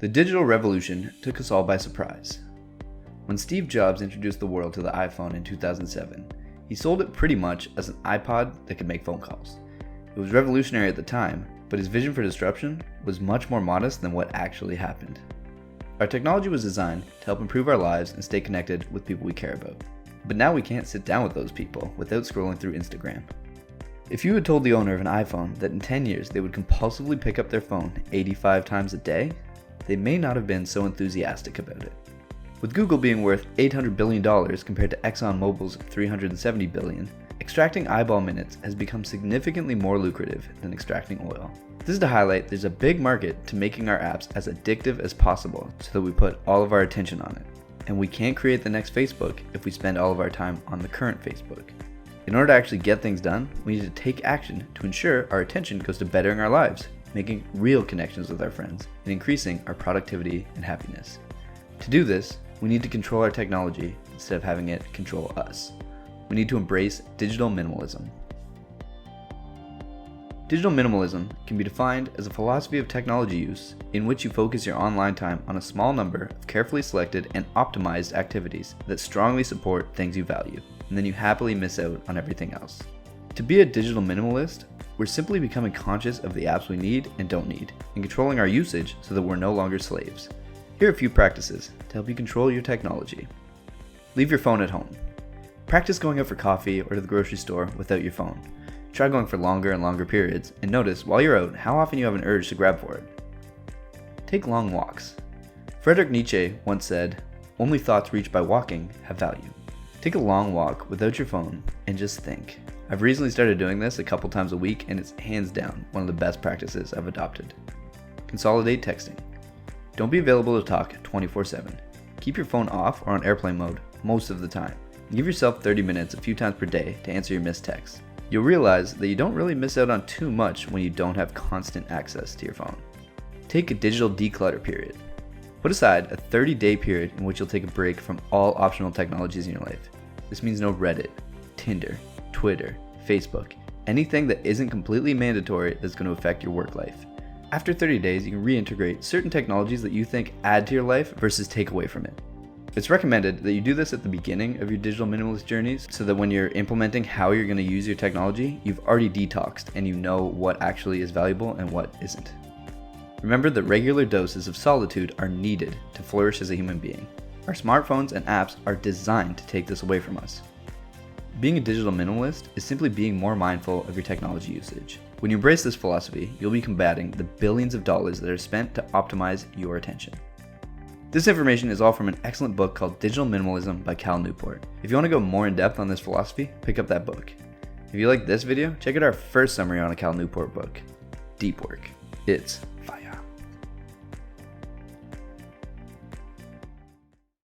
The digital revolution took us all by surprise. When Steve Jobs introduced the world to the iPhone in 2007, he sold it pretty much as an iPod that could make phone calls. It was revolutionary at the time, but his vision for disruption was much more modest than what actually happened. Our technology was designed to help improve our lives and stay connected with people we care about. But now we can't sit down with those people without scrolling through Instagram. If you had told the owner of an iPhone that in 10 years they would compulsively pick up their phone 85 times a day, they may not have been so enthusiastic about it. With Google being worth $800 billion compared to ExxonMobil's $370 billion, extracting eyeball minutes has become significantly more lucrative than extracting oil. This is to highlight there's a big market to making our apps as addictive as possible so that we put all of our attention on it. And we can't create the next Facebook if we spend all of our time on the current Facebook. In order to actually get things done, we need to take action to ensure our attention goes to bettering our lives, making real connections with our friends, and increasing our productivity and happiness. To do this, we need to control our technology instead of having it control us. We need to embrace digital minimalism. Digital minimalism can be defined as a philosophy of technology use in which you focus your online time on a small number of carefully selected and optimized activities that strongly support things you value, and then you happily miss out on everything else. To be a digital minimalist, we're simply becoming conscious of the apps we need and don't need, and controlling our usage so that we're no longer slaves. Here are a few practices to help you control your technology. Leave your phone at home. Practice going out for coffee or to the grocery store without your phone. Try going for longer and longer periods, and notice while you're out how often you have an urge to grab for it. Take long walks. Friedrich Nietzsche once said, "Only thoughts reached by walking have value." Take a long walk without your phone and just think. I've recently started doing this a couple times a week, and it's hands down one of the best practices I've adopted. Consolidate texting. Don't be available to talk 24/7. Keep your phone off or on airplane mode most of the time. Give yourself 30 minutes a few times per day to answer your missed texts. You'll realize that you don't really miss out on too much when you don't have constant access to your phone. Take a digital declutter period. Put aside a 30-day period in which you'll take a break from all optional technologies in your life. This means no Reddit, Tinder, Twitter, Facebook, anything that isn't completely mandatory that's going to affect your work life. After 30 days, you can reintegrate certain technologies that you think add to your life versus take away from it. It's recommended that you do this at the beginning of your digital minimalist journeys so that when you're implementing how you're going to use your technology, you've already detoxed and you know what actually is valuable and what isn't. Remember that regular doses of solitude are needed to flourish as a human being. Our smartphones and apps are designed to take this away from us. Being a digital minimalist is simply being more mindful of your technology usage. When you embrace this philosophy, you'll be combating the billions of dollars that are spent to optimize your attention. This information is all from an excellent book called Digital Minimalism by Newport. If you want to go more in depth on this philosophy, pick up that book. If you like this video, check out our first summary on a Newport book, Deep Work. It's